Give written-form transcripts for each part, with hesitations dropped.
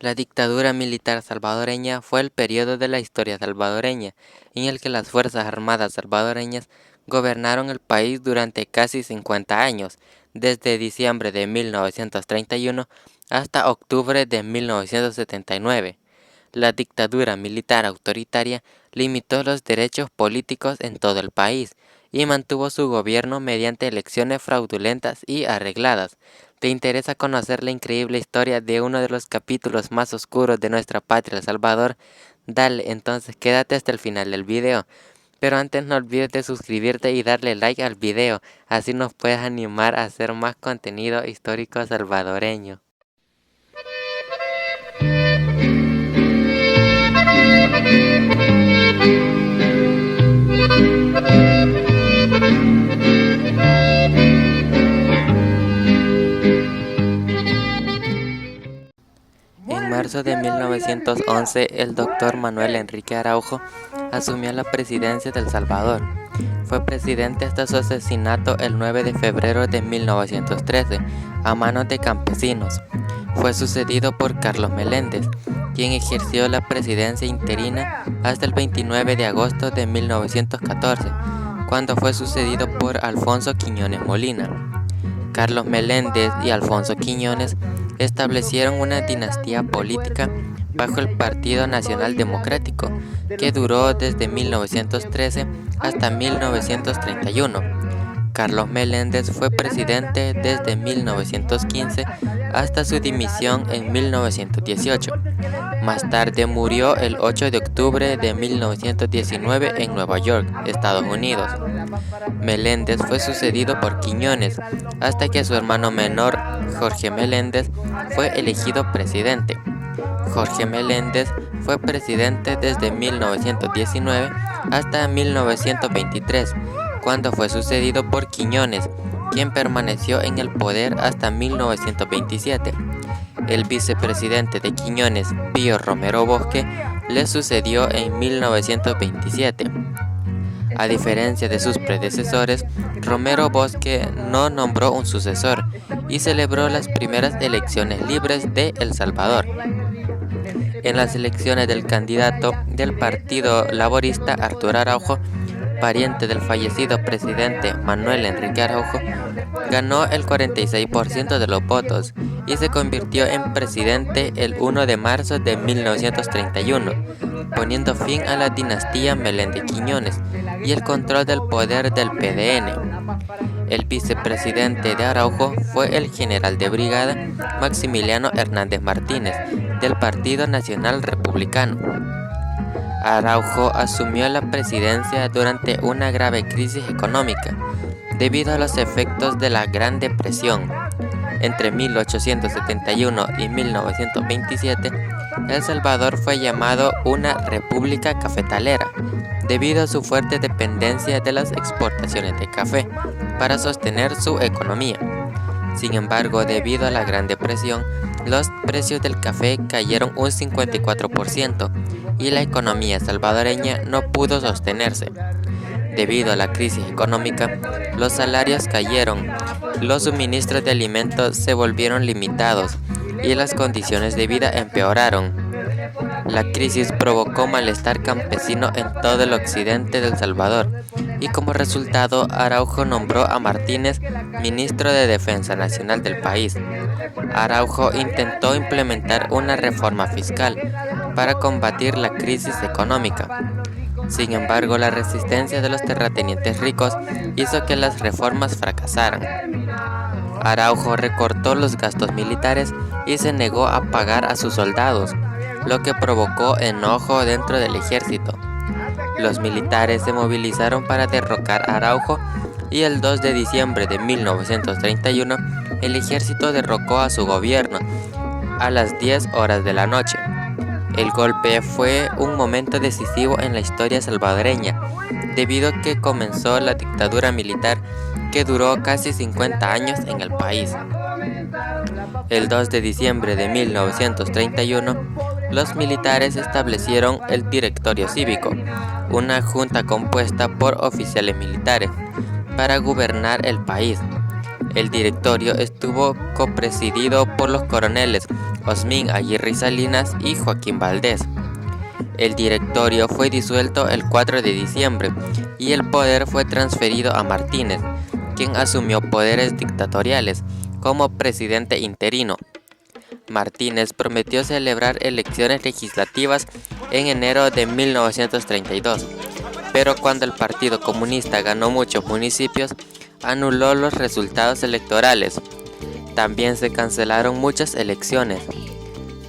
La dictadura militar salvadoreña fue el periodo de la historia salvadoreña en el que las Fuerzas Armadas salvadoreñas gobernaron el país durante casi 50 años, desde diciembre de 1931 hasta octubre de 1979. La dictadura militar autoritaria limitó los derechos políticos en todo el país y mantuvo su gobierno mediante elecciones fraudulentas y arregladas. ¿Te interesa conocer la increíble historia de uno de los capítulos más oscuros de nuestra patria, El Salvador? Dale, entonces quédate hasta el final del video. Pero antes no olvides de suscribirte y darle like al video, así nos puedes animar a hacer más contenido histórico salvadoreño. En marzo de 1911, el doctor Manuel Enrique Araujo asumió la presidencia de El Salvador. Fue presidente hasta su asesinato el 9 de febrero de 1913, a manos de campesinos. Fue sucedido por Carlos Meléndez, quien ejerció la presidencia interina hasta el 29 de agosto de 1914, cuando fue sucedido por Alfonso Quiñones Molina. Carlos Meléndez y Alfonso Quiñones establecieron una dinastía política bajo el Partido Nacional Democrático, que duró desde 1913 hasta 1931. Carlos Meléndez fue presidente desde 1915 hasta su dimisión en 1918. Más tarde murió el 8 de octubre de 1919 en Nueva York, Estados Unidos. Meléndez fue sucedido por Quiñones hasta que su hermano menor, Jorge Meléndez, fue elegido presidente. Jorge Meléndez fue presidente desde 1919 hasta 1923, cuando fue sucedido por Quiñones, quien permaneció en el poder hasta 1927. El vicepresidente de Quiñones, Pío Romero Bosque, le sucedió en 1927. A diferencia de sus predecesores, Romero Bosque no nombró un sucesor y celebró las primeras elecciones libres de El Salvador. En las elecciones del candidato del Partido Laborista, Arturo Araujo, pariente del fallecido presidente Manuel Enrique Araujo, ganó el 46% de los votos y se convirtió en presidente el 1 de marzo de 1931, poniendo fin a la dinastía Meléndez-Quiñones y el control del poder del PDN. El vicepresidente de Araujo fue el general de brigada Maximiliano Hernández Martínez, del Partido Nacional Republicano. Araujo asumió la presidencia durante una grave crisis económica, debido a los efectos de la Gran Depresión. Entre 1871 y 1927, El Salvador fue llamado una república cafetalera, debido a su fuerte dependencia de las exportaciones de café para sostener su economía. Sin embargo, debido a la Gran Depresión, los precios del café cayeron un 54% y la economía salvadoreña no pudo sostenerse. Debido a la crisis económica, los salarios cayeron, los suministros de alimentos se volvieron limitados y las condiciones de vida empeoraron. La crisis provocó malestar campesino en todo el occidente de El Salvador y como resultado Araujo nombró a Martínez ministro de Defensa Nacional del país. Araujo intentó implementar una reforma fiscal para combatir la crisis económica. Sin embargo, la resistencia de los terratenientes ricos hizo que las reformas fracasaran. Araujo recortó los gastos militares y se negó a pagar a sus soldados, lo que provocó enojo dentro del ejército. Los militares se movilizaron para derrocar a Araujo y el 2 de diciembre de 1931 el ejército derrocó a su gobierno a las 10 horas de la noche. El golpe fue un momento decisivo en la historia salvadoreña, debido a que comenzó la dictadura militar que duró casi 50 años en el país. El 2 de diciembre de 1931, los militares establecieron el Directorio Cívico, una junta compuesta por oficiales militares, para gobernar el país. El directorio estuvo copresidido por los coroneles Osmin Aguirre Salinas y Joaquín Valdés. El directorio fue disuelto el 4 de diciembre y el poder fue transferido a Martínez, quien asumió poderes dictatoriales como presidente interino. Martínez prometió celebrar elecciones legislativas en enero de 1932, pero cuando el Partido Comunista ganó muchos municipios, anuló los resultados electorales. También se cancelaron muchas elecciones.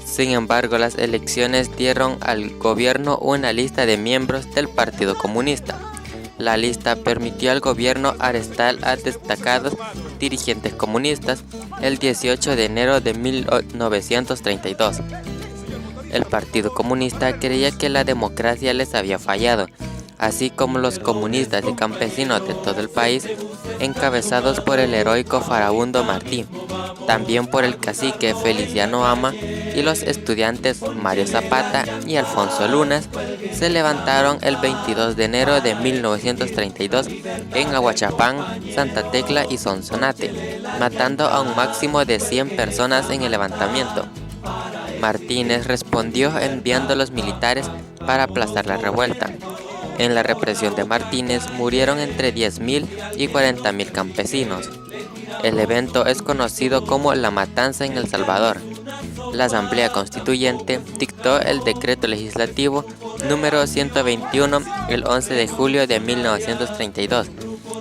Sin embargo, las elecciones dieron al gobierno una lista de miembros del Partido Comunista. La lista permitió al gobierno arrestar a destacados dirigentes comunistas el 18 de enero de 1932. El Partido Comunista creía que la democracia les había fallado, así como los comunistas y campesinos de todo el país, encabezados por el heroico Farabundo Martí, también por el cacique Feliciano Ama y los estudiantes Mario Zapata y Alfonso Lunas, se levantaron el 22 de enero de 1932 en Ahuachapán, Santa Tecla y Sonsonate, matando a un máximo de 100 personas en el levantamiento. Martínez respondió enviando a los militares para aplazar la revuelta. En la represión de Martínez murieron entre 10.000 y 40.000 campesinos. El evento es conocido como la Matanza en El Salvador. La Asamblea Constituyente dictó el decreto legislativo número 121 el 11 de julio de 1932,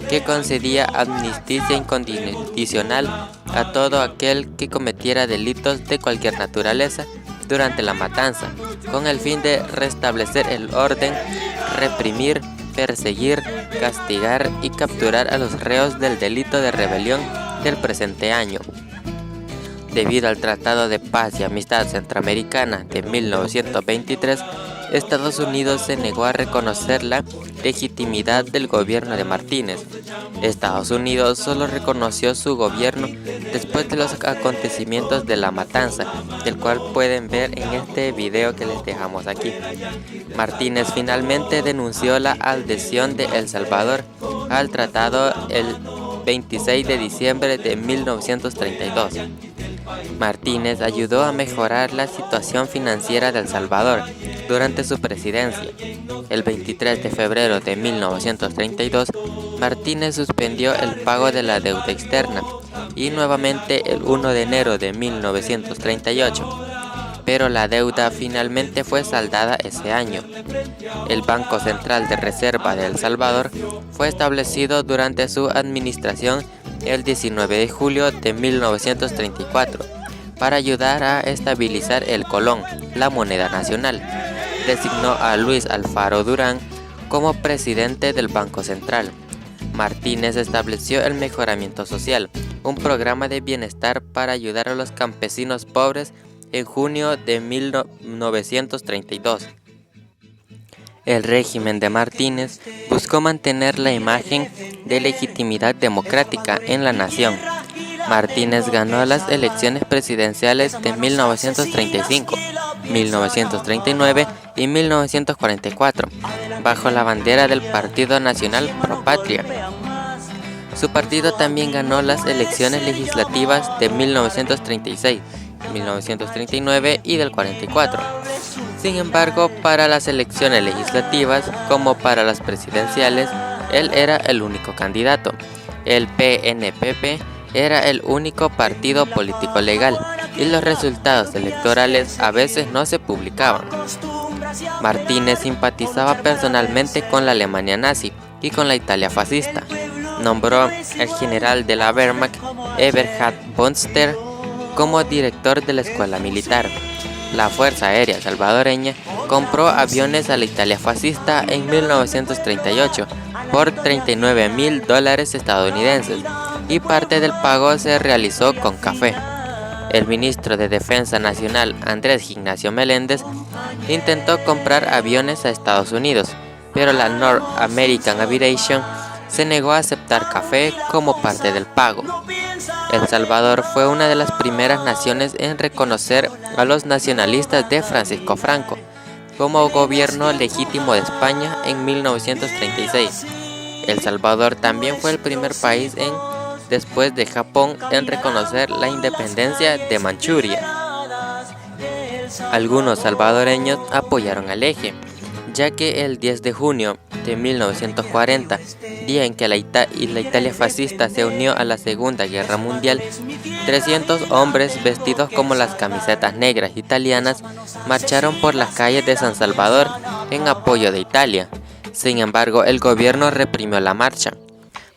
que concedía amnistía incondicional a todo aquel que cometiera delitos de cualquier naturaleza durante la matanza, con el fin de restablecer el orden, reprimir, perseguir, castigar y capturar a los reos del delito de rebelión del presente año. Debido al Tratado de Paz y Amistad Centroamericana de 1923, Estados Unidos se negó a reconocer la legitimidad del gobierno de Martínez. Estados Unidos solo reconoció su gobierno después de los acontecimientos de la matanza, el cual pueden ver en este video que les dejamos aquí. Martínez finalmente denunció la adhesión de El Salvador al tratado el 26 de diciembre de 1932. Martínez ayudó a mejorar la situación financiera de El Salvador durante su presidencia. El 23 de febrero de 1932, Martínez suspendió el pago de la deuda externa y nuevamente el 1 de enero de 1938, pero la deuda finalmente fue saldada ese año. El Banco Central de Reserva de El Salvador fue establecido durante su administración el 19 de julio de 1934 para ayudar a estabilizar el colón, la moneda nacional. Designó a Luis Alfaro Durán como presidente del Banco Central. Martínez estableció el mejoramiento social, un programa de bienestar para ayudar a los campesinos pobres en junio de 1932. El régimen de Martínez buscó mantener la imagen de legitimidad democrática en la nación. Martínez ganó las elecciones presidenciales de 1935, 1939 y 1944, bajo la bandera del Partido Nacional Pro Patria. Su partido también ganó las elecciones legislativas de 1936, 1939 y del 44. Sin embargo, para las elecciones legislativas, como para las presidenciales, él era el único candidato. El PNPP era el único partido político legal y los resultados electorales a veces no se publicaban. Martínez simpatizaba personalmente con la Alemania nazi y con la Italia fascista. Nombró al general de la Wehrmacht, Eberhard Bonster, como director de la escuela militar. La Fuerza Aérea Salvadoreña compró aviones a la Italia fascista en 1938 por $39.000 estadounidenses y parte del pago se realizó con café. El ministro de Defensa Nacional, Andrés Ignacio Meléndez, intentó comprar aviones a Estados Unidos, pero la North American Aviation se negó a aceptar café como parte del pago. El Salvador fue una de las primeras naciones en reconocer a los nacionalistas de Francisco Franco como gobierno legítimo de España en 1936. El Salvador también fue el primer país después de Japón en reconocer la independencia de Manchuria. Algunos salvadoreños apoyaron al Eje, ya que el 10 de junio de 1940, día en que la Italia fascista se unió a la Segunda Guerra Mundial, 300 hombres vestidos como las camisetas negras italianas marcharon por las calles de San Salvador en apoyo de Italia. Sin embargo, el gobierno reprimió la marcha.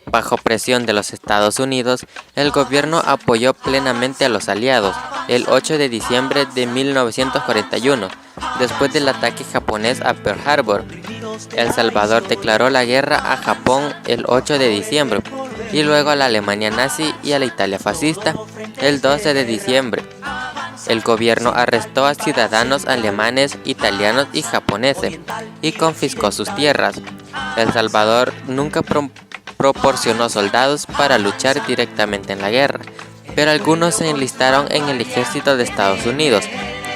Bajo presión de los Estados Unidos, el gobierno apoyó plenamente a los aliados el 8 de diciembre de 1941, después del ataque japonés a Pearl Harbor. El Salvador declaró la guerra a Japón el 8 de diciembre y luego a la Alemania nazi y a la Italia fascista el 12 de diciembre. El gobierno arrestó a ciudadanos alemanes, italianos y japoneses y confiscó sus tierras. El Salvador nunca proporcionó soldados para luchar directamente en la guerra, pero algunos se enlistaron en el ejército de Estados Unidos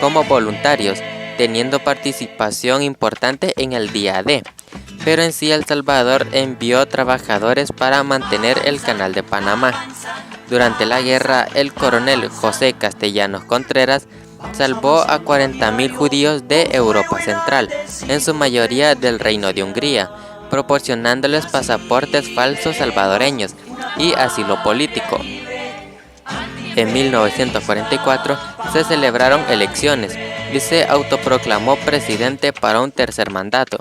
como voluntarios, teniendo participación importante en el día D. Pero en sí El Salvador envió trabajadores para mantener el Canal de Panamá. Durante la guerra, el coronel José Castellanos Contreras salvó a 40.000 judíos de Europa Central, en su mayoría del Reino de Hungría, proporcionándoles pasaportes falsos salvadoreños y asilo político. En 1944 se celebraron elecciones y se autoproclamó presidente para un tercer mandato.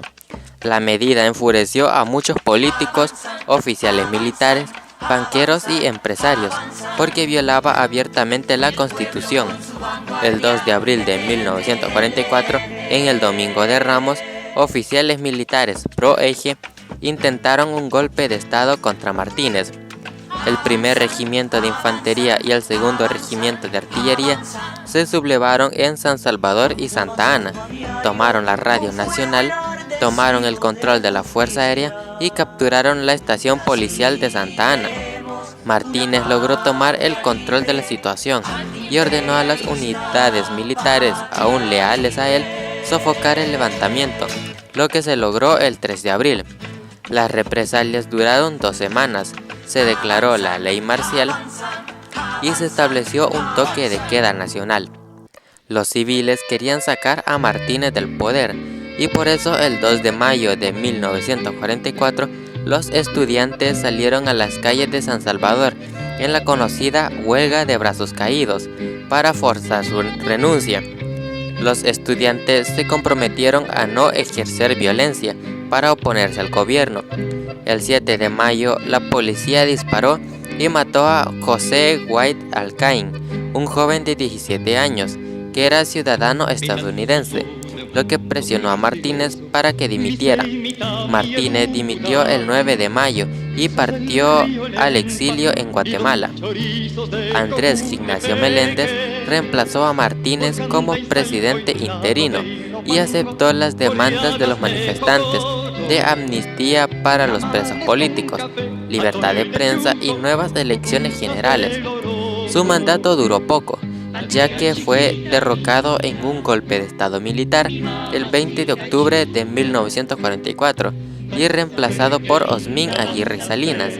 La medida enfureció a muchos políticos, oficiales militares, banqueros y empresarios, porque violaba abiertamente la Constitución. El 2 de abril de 1944, en el Domingo de Ramos, oficiales militares pro-Eje intentaron un golpe de estado contra Martínez. El primer regimiento de infantería y el segundo regimiento de artillería se sublevaron en San Salvador y Santa Ana, tomaron la radio nacional, tomaron el control de la Fuerza Aérea y capturaron la estación policial de Santa Ana. Martínez logró tomar el control de la situación y ordenó a las unidades militares aún leales a él sofocar el levantamiento, lo que se logró el 3 de abril. Las represalias duraron 2 semanas, se declaró la ley marcial y se estableció un toque de queda nacional. Los civiles querían sacar a Martínez del poder y por eso el 2 de mayo de 1944 los estudiantes salieron a las calles de San Salvador en la conocida huelga de brazos caídos para forzar su renuncia. Los estudiantes se comprometieron a no ejercer violencia para oponerse al gobierno. El 7 de mayo, la policía disparó y mató a José White Alcaín, un joven de 17 años, que era ciudadano estadounidense, lo que presionó a Martínez para que dimitiera. Martínez dimitió el 9 de mayo y partió al exilio en Guatemala. Andrés Ignacio Meléndez reemplazó a Martínez como presidente interino y aceptó las demandas de los manifestantes de amnistía para los presos políticos, libertad de prensa y nuevas elecciones generales. Su mandato duró poco, ya que fue derrocado en un golpe de estado militar el 20 de octubre de 1944 y reemplazado por Osmín Aguirre Salinas.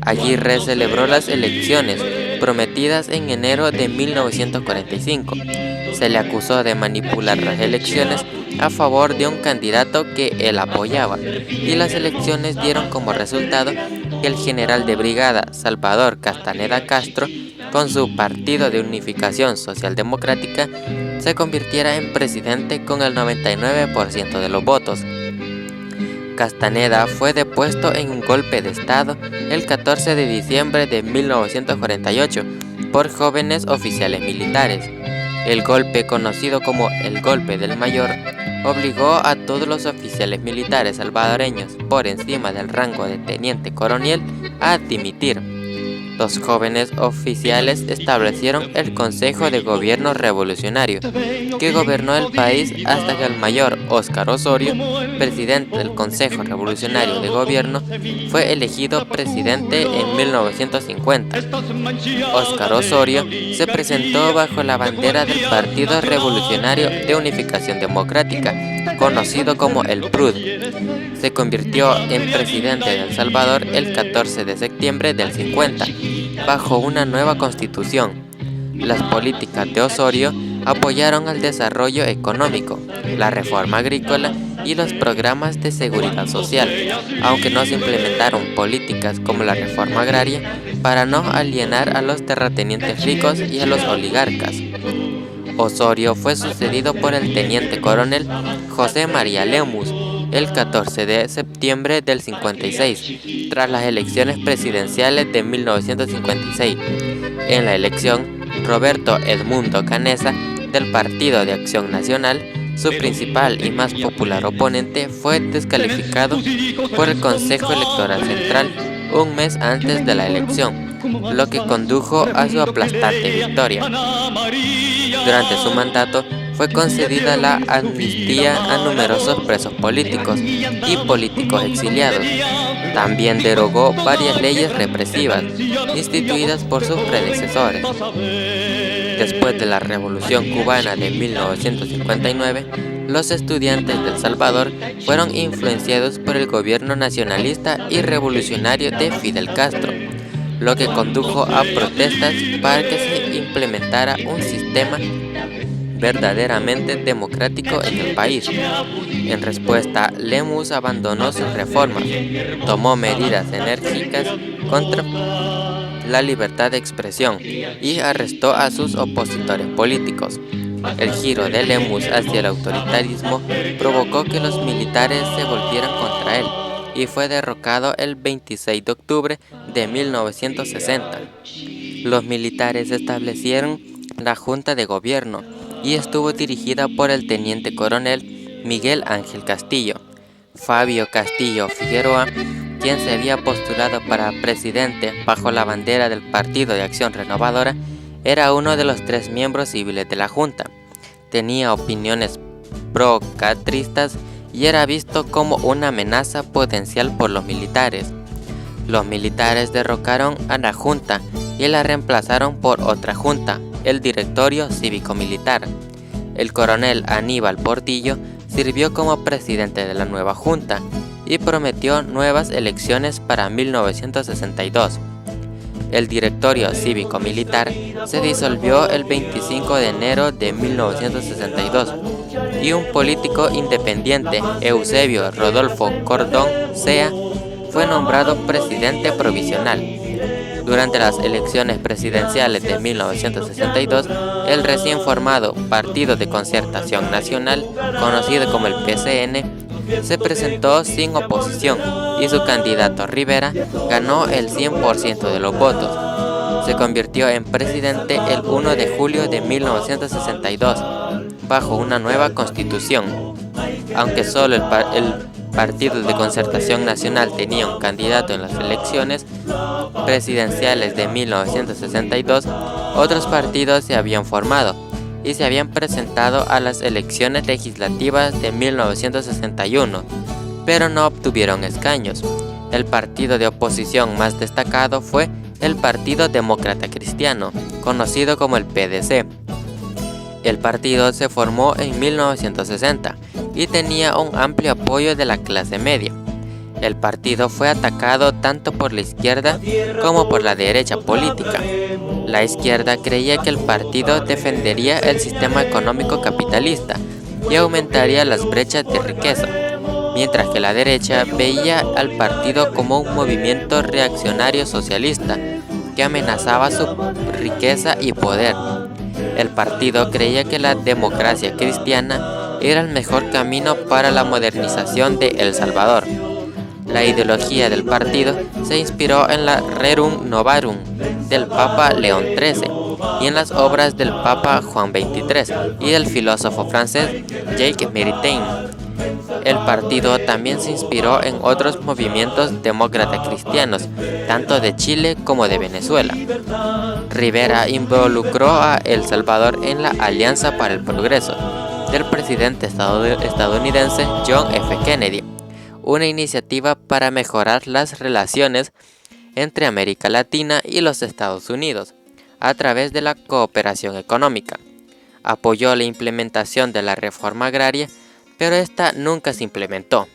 Aguirre celebró las elecciones prometidas en enero de 1945. Se le acusó de manipular las elecciones a favor de un candidato que él apoyaba, y las elecciones dieron como resultado que el general de brigada Salvador Castaneda Castro, con su Partido de Unificación Socialdemocrática, se convirtiera en presidente con el 99% de los votos. Castaneda fue depuesto en un golpe de estado el 14 de diciembre de 1948 por jóvenes oficiales militares. El golpe, conocido como el Golpe del Mayor, obligó a todos los oficiales militares salvadoreños por encima del rango de teniente coronel a dimitir. Los jóvenes oficiales establecieron el Consejo de Gobierno Revolucionario, que gobernó el país hasta que el mayor Óscar Osorio, presidente del Consejo Revolucionario de Gobierno, fue elegido presidente en 1950. Óscar Osorio se presentó bajo la bandera del Partido Revolucionario de Unificación Democrática, conocido como el PRUD. Se convirtió en presidente de El Salvador el 14 de septiembre del 50, bajo una nueva constitución. Las políticas de Osorio apoyaron el desarrollo económico, la reforma agrícola y los programas de seguridad social, aunque no se implementaron políticas como la reforma agraria para no alienar a los terratenientes ricos y a los oligarcas. Osorio fue sucedido por el teniente coronel José María Lemus el 14 de septiembre del 56, tras las elecciones presidenciales de 1956. En la elección, Roberto Edmundo Canessa, del Partido de Acción Nacional, su principal y más popular oponente, fue descalificado por el Consejo Electoral Central un mes antes de la elección, lo que condujo a su aplastante victoria. Durante su mandato fue concedida la amnistía a numerosos presos políticos y políticos exiliados. También derogó varias leyes represivas instituidas por sus predecesores. Después de la Revolución Cubana de 1959, los estudiantes de El Salvador fueron influenciados por el gobierno nacionalista y revolucionario de Fidel Castro, lo que condujo a protestas para que se implementara un sistema verdaderamente democrático en el país. En respuesta, Lemus abandonó sus reformas, tomó medidas enérgicas contra la libertad de expresión y arrestó a sus opositores políticos. El giro de Lemus hacia el autoritarismo provocó que los militares se volvieran contra él y fue derrocado el 26 de octubre de 1960. Los militares establecieron la Junta de Gobierno y estuvo dirigida por el teniente coronel Miguel Ángel Castillo. Fabio Castillo Figueroa, quien se había postulado para presidente bajo la bandera del Partido de Acción Renovadora, era uno de los 3 miembros civiles de la Junta. Tenía opiniones pro-catristas y era visto como una amenaza potencial por los militares. Los militares derrocaron a la Junta y la reemplazaron por otra Junta, el Directorio Cívico-Militar. El coronel Aníbal Portillo sirvió como presidente de la nueva Junta y prometió nuevas elecciones para 1962. El Directorio Cívico-Militar se disolvió el 25 de enero de 1962 y un político independiente, Eusebio Rodolfo Cordón Sea, fue nombrado presidente provisional. Durante las elecciones presidenciales de 1962, el recién formado Partido de Concertación Nacional, conocido como el PCN, se presentó sin oposición y su candidato Rivera ganó el 100% de los votos. Se convirtió en presidente el 1 de julio de 1962, bajo una nueva constitución. Aunque solo el Partido de Concertación Nacional tenía un candidato en las elecciones presidenciales de 1962, otros partidos se habían formado y se habían presentado a las elecciones legislativas de 1961, pero no obtuvieron escaños. El partido de oposición más destacado fue el Partido Demócrata Cristiano, conocido como el PDC. El partido se formó en 1960 y tenía un amplio apoyo de la clase media. El partido fue atacado tanto por la izquierda como por la derecha política. La izquierda creía que el partido defendería el sistema económico capitalista y aumentaría las brechas de riqueza, mientras que la derecha veía al partido como un movimiento reaccionario socialista que amenazaba su riqueza y poder. El partido creía que la democracia cristiana era el mejor camino para la modernización de El Salvador. La ideología del partido se inspiró en la Rerum Novarum del Papa León XIII y en las obras del Papa Juan XXIII y del filósofo francés Jacques Maritain. El partido también se inspiró en otros movimientos demócratas cristianos, tanto de Chile como de Venezuela. Rivera involucró a El Salvador en la Alianza para el Progreso del presidente estadounidense John F. Kennedy, una iniciativa para mejorar las relaciones entre América Latina y los Estados Unidos a través de la cooperación económica. Apoyó la implementación de la reforma agraria, pero esta nunca se implementó.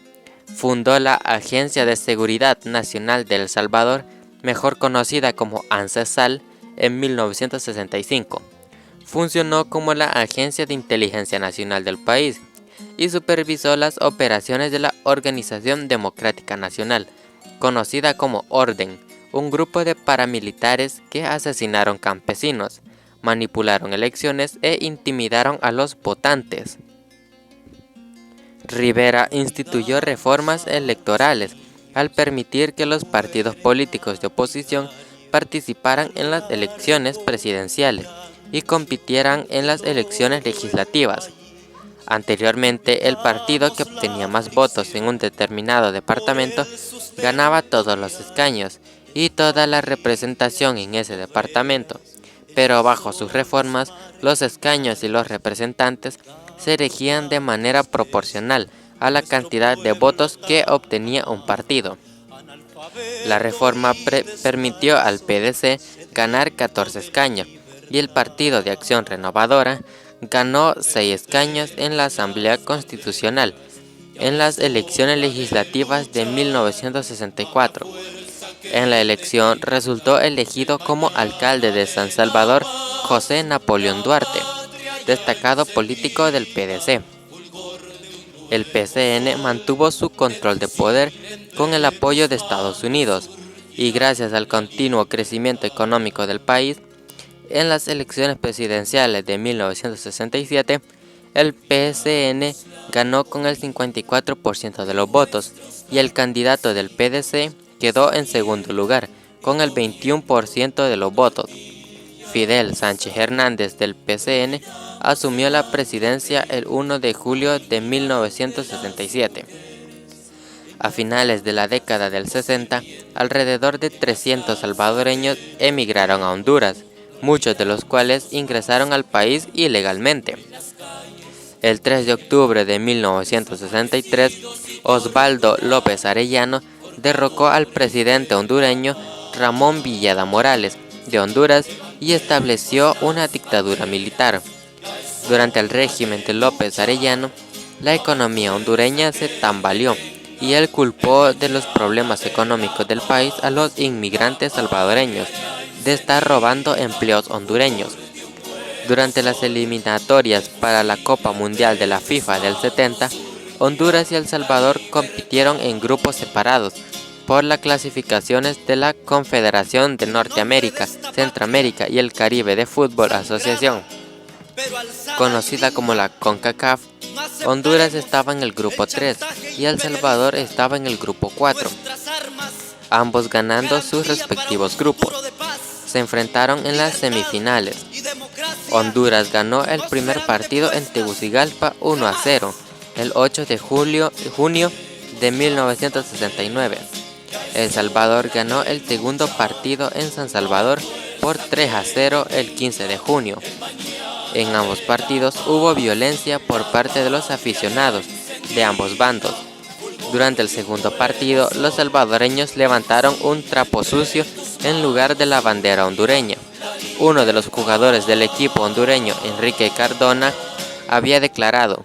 Fundó la Agencia de Seguridad Nacional de El Salvador, mejor conocida como ANSESAL, en 1965. funcionó como la agencia de inteligencia nacional del país y supervisó las operaciones de la Organización Democrática Nacional, conocida como Orden, un grupo de paramilitares que asesinaron campesinos, manipularon elecciones e intimidaron a los votantes. Rivera instituyó reformas electorales al permitir que los partidos políticos de oposición participaran en las elecciones presidenciales y compitieran en las elecciones legislativas. Anteriormente, el partido que obtenía más votos en un determinado departamento ganaba todos los escaños y toda la representación en ese departamento, pero bajo sus reformas, los escaños y los representantes se elegían de manera proporcional a la cantidad de votos que obtenía un partido. La reforma permitió al PDC ganar 14 escaños y el Partido de Acción Renovadora ganó 6 escaños en la Asamblea Constitucional en las elecciones legislativas de 1964. En la elección resultó elegido como alcalde de San Salvador José Napoleón Duarte, destacado político del PDC. El PCN mantuvo su control de poder con el apoyo de Estados Unidos y gracias al continuo crecimiento económico del país, en las elecciones presidenciales de 1967, el PCN ganó con el 54% de los votos y el candidato del PDC quedó en segundo lugar con el 21% de los votos. Fidel Sánchez Hernández del PCN asumió la presidencia el 1 de julio de 1967. A finales de la década del 60, alrededor de 300 salvadoreños emigraron a Honduras, muchos de los cuales ingresaron al país ilegalmente. El 3 de octubre de 1963, Osvaldo López Arellano derrocó al presidente hondureño Ramón Villeda Morales de Honduras y estableció una dictadura militar. Durante el régimen de López Arellano, la economía hondureña se tambaleó y él culpó de los problemas económicos del país a los inmigrantes salvadoreños de estar robando empleos hondureños. Durante las eliminatorias para la Copa Mundial de la FIFA del 70, Honduras y El Salvador compitieron en grupos separados por las clasificaciones de la Confederación de Norteamérica, Centroamérica y el Caribe de Fútbol Asociación, conocida como la CONCACAF. Honduras estaba en el grupo 3 y El Salvador estaba en el grupo 4, ambos ganando sus respectivos grupos. Se enfrentaron en las semifinales. Honduras ganó el primer partido en Tegucigalpa 1-0 el 8 de junio de 1969. El Salvador ganó el segundo partido en San Salvador por 3-0 el 15 de junio. En ambos partidos hubo violencia por parte de los aficionados de ambos bandos. Durante el segundo partido, los salvadoreños levantaron un trapo sucio en lugar de la bandera hondureña. Uno de los jugadores del equipo hondureño, Enrique Cardona, había declarado: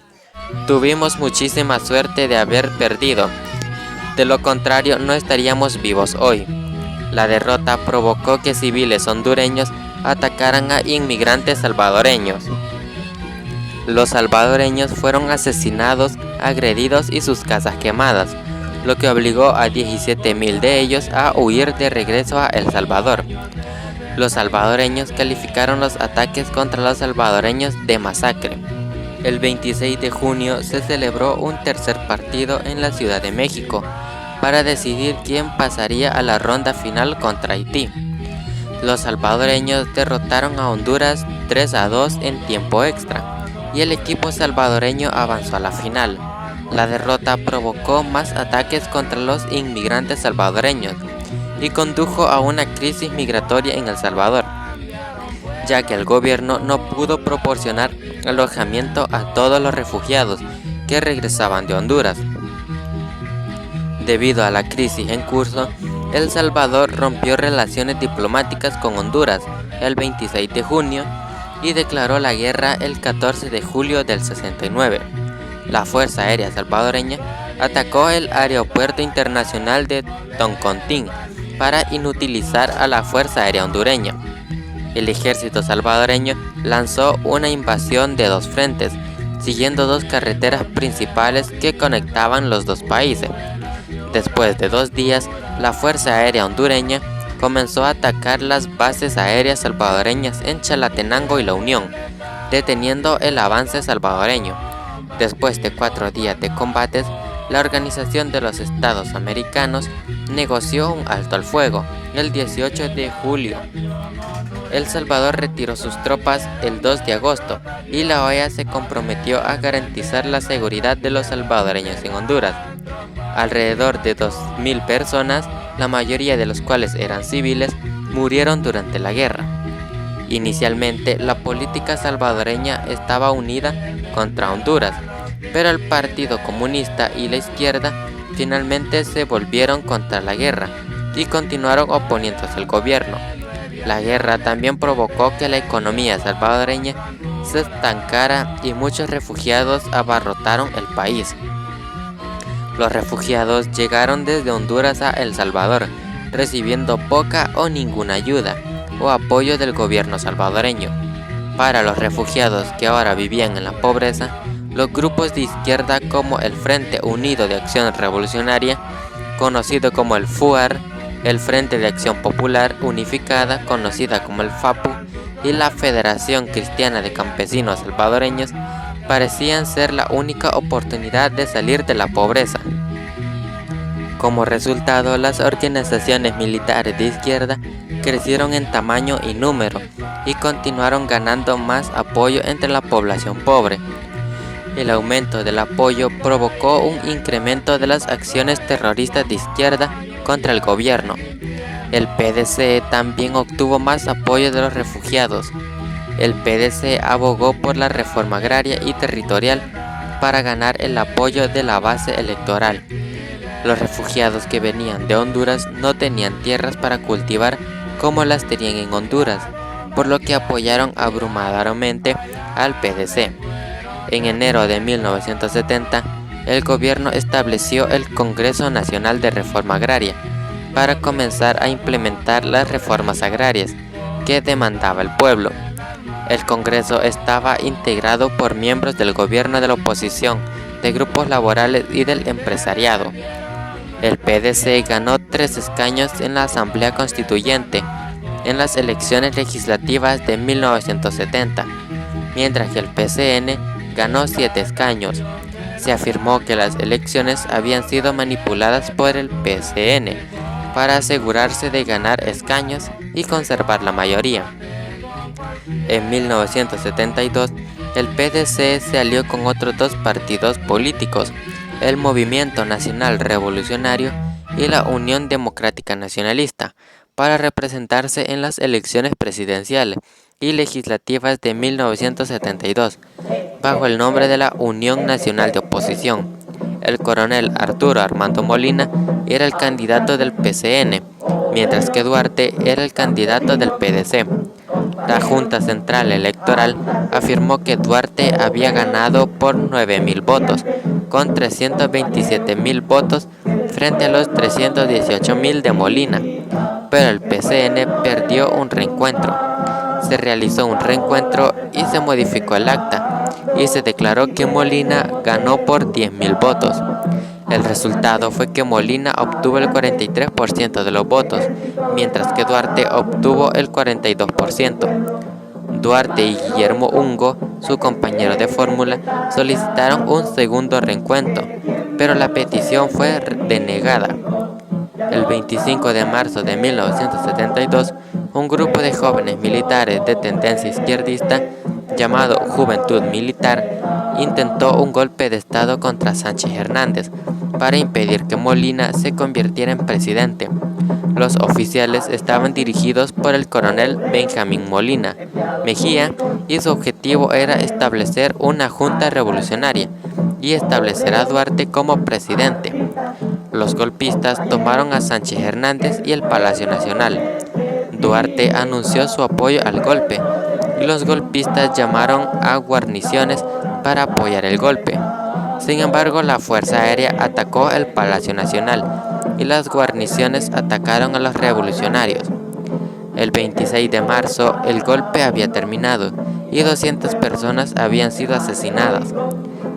"Tuvimos muchísima suerte de haber perdido. De lo contrario, no estaríamos vivos hoy". La derrota provocó que civiles hondureños atacaran a inmigrantes salvadoreños. Los salvadoreños fueron asesinados, agredidos y sus casas quemadas, lo que obligó a 17,000 de ellos a huir de regreso a El Salvador. Los salvadoreños calificaron los ataques contra los salvadoreños de masacre. El 26 de junio se celebró un tercer partido en la Ciudad de México para decidir quién pasaría a la ronda final contra Haití. Los salvadoreños derrotaron a Honduras 3-2 en tiempo extra y el equipo salvadoreño avanzó a la final. La derrota provocó más ataques contra los inmigrantes salvadoreños y condujo a una crisis migratoria en El Salvador, ya que el gobierno no pudo proporcionar alojamiento a todos los refugiados que regresaban de Honduras. Debido a la crisis en curso, El Salvador rompió relaciones diplomáticas con Honduras el 26 de junio y declaró la guerra el 14 de julio del 69. La Fuerza Aérea Salvadoreña atacó el Aeropuerto Internacional de Toncontín para inutilizar a la Fuerza Aérea Hondureña. El ejército salvadoreño lanzó una invasión de dos frentes, siguiendo dos carreteras principales que conectaban los dos países. Después de 2 días, la Fuerza Aérea Hondureña comenzó a atacar las bases aéreas salvadoreñas en Chalatenango y La Unión, deteniendo el avance salvadoreño. Después de 4 días de combates, la Organización de los Estados Americanos negoció un alto al fuego el 18 de julio. El Salvador retiró sus tropas el 2 de agosto y la OEA se comprometió a garantizar la seguridad de los salvadoreños en Honduras. Alrededor de 2.000 personas, la mayoría de los cuales eran civiles, murieron durante la guerra. Inicialmente, la política salvadoreña estaba unida contra Honduras, pero el Partido Comunista y la izquierda finalmente se volvieron contra la guerra y continuaron oponiéndose al gobierno. La guerra también provocó que la economía salvadoreña se estancara y muchos refugiados abarrotaron el país. Los refugiados llegaron desde Honduras a El Salvador, recibiendo poca o ninguna ayuda o apoyo del gobierno salvadoreño. Para los refugiados que ahora vivían en la pobreza, los grupos de izquierda como el Frente Unido de Acción Revolucionaria, conocido como el FUAR, el Frente de Acción Popular Unificada, conocida como el FAPU, y la Federación Cristiana de Campesinos Salvadoreños, parecían ser la única oportunidad de salir de la pobreza. Como resultado, las organizaciones militares de izquierda crecieron en tamaño y número y continuaron ganando más apoyo entre la población pobre. El aumento del apoyo provocó un incremento de las acciones terroristas de izquierda contra el gobierno. El PDC también obtuvo más apoyo de los refugiados. El PDC abogó por la reforma agraria y territorial para ganar el apoyo de la base electoral. Los refugiados que venían de Honduras no tenían tierras para cultivar como las tenían en Honduras, por lo que apoyaron abrumadoramente al PDC. En enero de 1970, el gobierno estableció el Congreso Nacional de Reforma Agraria para comenzar a implementar las reformas agrarias que demandaba el pueblo. El Congreso estaba integrado por miembros del gobierno, de la oposición, de grupos laborales y del empresariado. El PDC ganó 3 escaños en la Asamblea Constituyente en las elecciones legislativas de 1970, mientras que el PCN ganó 7 escaños. Se afirmó que las elecciones habían sido manipuladas por el PCN para asegurarse de ganar escaños y conservar la mayoría. En 1972, el PDC se alió con otros 2 partidos políticos, el Movimiento Nacional Revolucionario y la Unión Democrática Nacionalista, para representarse en las elecciones presidenciales y legislativas de 1972, bajo el nombre de la Unión Nacional de Oposición. El coronel Arturo Armando Molina era el candidato del PCN, mientras que Duarte era el candidato del PDC. La Junta Central Electoral afirmó que Duarte había ganado por 9.000 votos, con 327.000 votos frente a los 318.000 de Molina, pero el PCN perdió un reencuentro. Se realizó un reencuentro y se modificó el acta, y se declaró que Molina ganó por 10.000 votos. El resultado fue que Molina obtuvo el 43% de los votos, mientras que Duarte obtuvo el 42%. Duarte y Guillermo Ungo, su compañero de fórmula, solicitaron un segundo reencuentro, pero la petición fue denegada. El 25 de marzo de 1972, un grupo de jóvenes militares de tendencia izquierdista, llamado Juventud Militar, intentó un golpe de Estado contra Sánchez Hernández para impedir que Molina se convirtiera en presidente. Los oficiales estaban dirigidos por el coronel Benjamín Molina Mejía y su objetivo era establecer una junta revolucionaria y establecer a Duarte como presidente. Los golpistas tomaron a Sánchez Hernández y el Palacio Nacional. Duarte anunció su apoyo al golpe y los golpistas llamaron a guarniciones para apoyar el golpe. Sin embargo, la Fuerza Aérea atacó el Palacio Nacional y las guarniciones atacaron a los revolucionarios. El 26 de marzo el golpe había terminado y 200 personas habían sido asesinadas.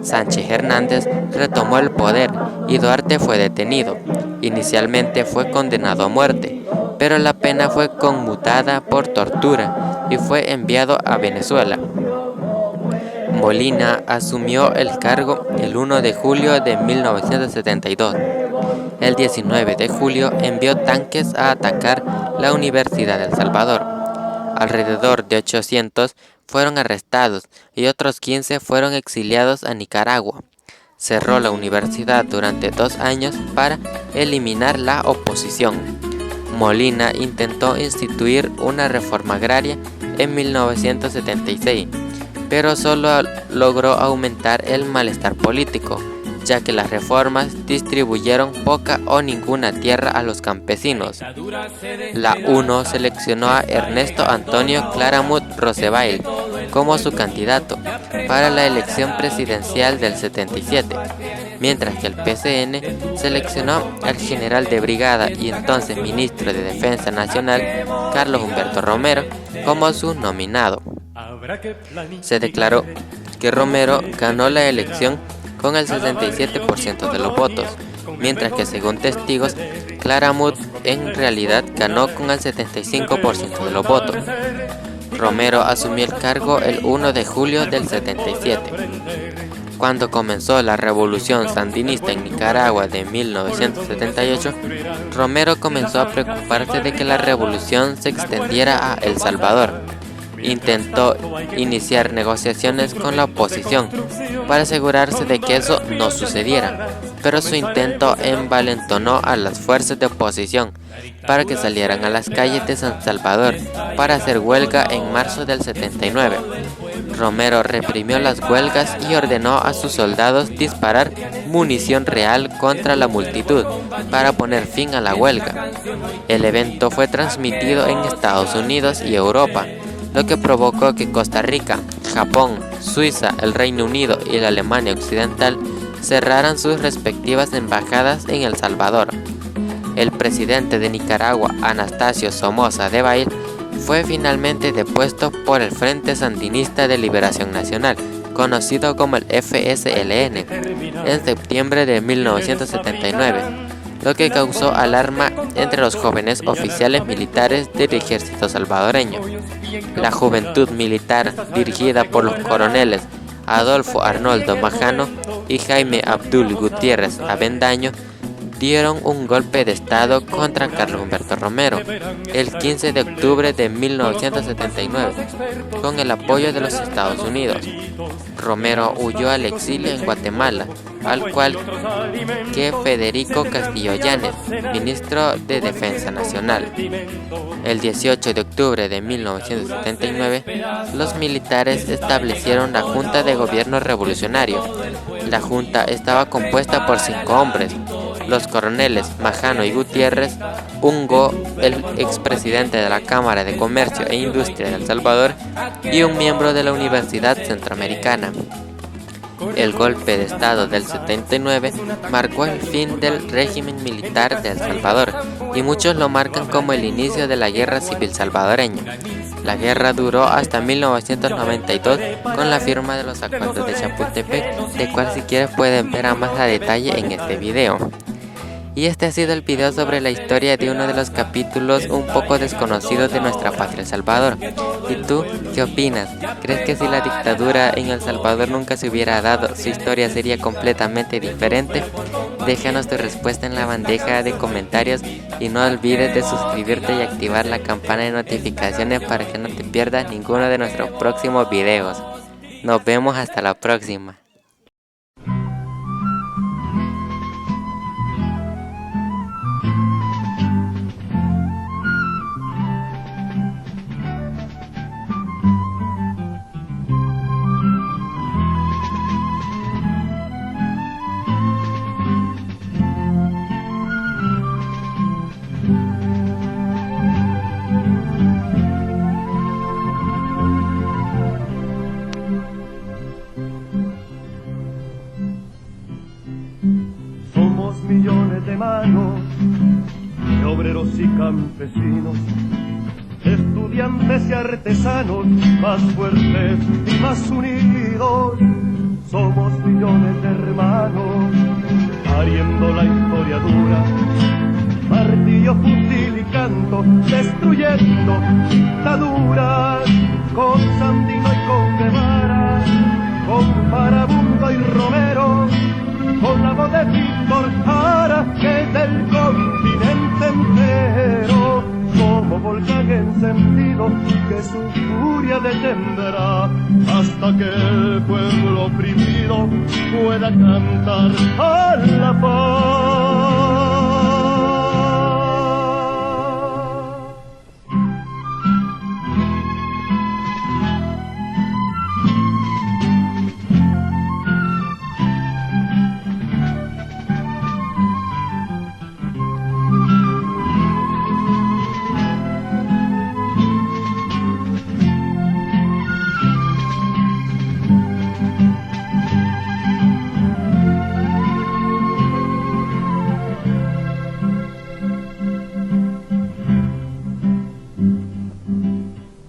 Sánchez Hernández retomó el poder y Duarte fue detenido. Inicialmente fue condenado a muerte, pero la pena fue conmutada por tortura y fue enviado a Venezuela. Molina asumió el cargo el 1 de julio de 1972. El 19 de julio envió tanques a atacar la Universidad de El Salvador. Alrededor de 800 fueron arrestados y otros 15 fueron exiliados a Nicaragua. Cerró la universidad durante 2 años para eliminar la oposición. Molina intentó instituir una reforma agraria en 1976, pero solo logró aumentar el malestar político, ya que las reformas distribuyeron poca o ninguna tierra a los campesinos. La UNO seleccionó a Ernesto Antonio Claramunt Roosevelt como su candidato para la elección presidencial del 77, mientras que el PCN seleccionó al general de brigada y entonces ministro de Defensa Nacional, Carlos Humberto Romero, como su nominado. Se declaró que Romero ganó la elección con el 67% de los votos, mientras que según testigos, Claramunt en realidad ganó con el 75% de los votos. Romero asumió el cargo el 1 de julio del 77. Cuando comenzó la revolución sandinista en Nicaragua de 1978, Romero comenzó a preocuparse de que la revolución se extendiera a El Salvador. Intentó iniciar negociaciones con la oposición para asegurarse de que eso no sucediera, pero su intento envalentonó a las fuerzas de oposición para que salieran a las calles de San Salvador para hacer huelga en marzo del 79. Romero reprimió las huelgas y ordenó a sus soldados disparar munición real contra la multitud para poner fin a la huelga. El evento fue transmitido en Estados Unidos y Europa, lo que provocó que Costa Rica, Japón, Suiza, el Reino Unido y la Alemania Occidental cerraran sus respectivas embajadas en El Salvador. El presidente de Nicaragua, Anastasio Somoza Debayle, fue finalmente depuesto por el Frente Sandinista de Liberación Nacional, conocido como el FSLN, en septiembre de 1979, lo que causó alarma entre los jóvenes oficiales militares del ejército salvadoreño. La juventud militar, dirigida por los coroneles Adolfo Arnoldo Majano y Jaime Abdul Gutiérrez Avendaño, dieron un golpe de estado contra Carlos Humberto Romero el 15 de octubre de 1979, con el apoyo de los Estados Unidos. Romero huyó al exilio en Guatemala, al cual que Federico Castillo Yanes, ministro de Defensa Nacional. El 18 de octubre de 1979, los militares establecieron la Junta de Gobierno Revolucionario. La junta estaba compuesta por 5 hombres: los coroneles Majano y Gutiérrez, Ungo, el expresidente de la Cámara de Comercio e Industria de El Salvador, y un miembro de la Universidad Centroamericana. El golpe de estado del 79 marcó el fin del régimen militar de El Salvador, y muchos lo marcan como el inicio de la Guerra Civil Salvadoreña. La guerra duró hasta 1992 con la firma de los acuerdos de Chapultepec, de cual si quieres pueden ver a más a detalle en este video. Y este ha sido el video sobre la historia de uno de los capítulos un poco desconocidos de nuestra patria El Salvador. ¿Y tú qué opinas? ¿Crees que si la dictadura en El Salvador nunca se hubiera dado, su historia sería completamente diferente? Déjanos tu respuesta en la bandeja de comentarios y no olvides de suscribirte y activar la campana de notificaciones para que no te pierdas ninguno de nuestros próximos videos. Nos vemos hasta la próxima. Millones de manos, de obreros y campesinos, de estudiantes y artesanos, más fuertes y más unidos. Somos millones de hermanos, pariendo la historia dura. Martillo, fusil y canto, destruyendo dictaduras. Con Sandino y con Guevara, con Farabundo y Romero, con la voz de Víctor Jara, que es del continente entero. Como volcán encendido que su furia detendrá, hasta que el pueblo oprimido pueda cantar a la paz.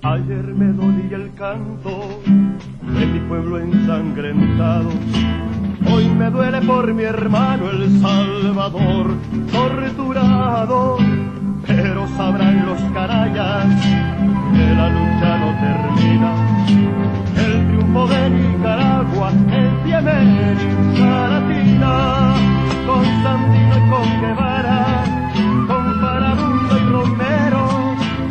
Ayer me dolía el canto de mi pueblo ensangrentado. Hoy me duele por mi hermano El Salvador torturado. Pero sabrán los canallas que la lucha no termina. El triunfo de Nicaragua es de América Latina. Con Sandino y con Guevara, con Farabundo y Romero,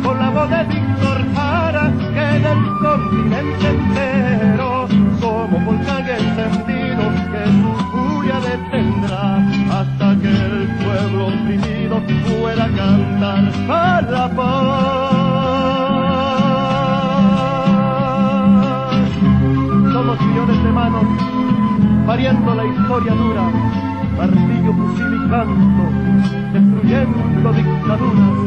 con la voz de Víctor Jara, que del continente entero somos volcán encendido que su furia detendrá, hasta que el pueblo oprimido pueda cantar a la paz. Somos millones de manos pariendo la historia dura, martillo, fusil y canto, destruyendo dictaduras.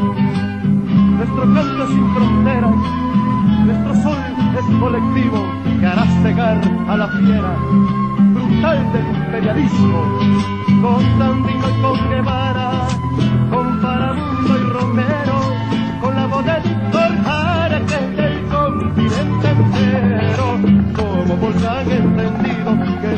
Nuestro canto es sin fronteras, nuestro sol es colectivo que hará cegar a la fiera brutal del imperialismo. Con Sandino y con Guevara, con Farabundo y Romero, con la voz de Víctor Jara, que es del continente entero, como volcán encendido que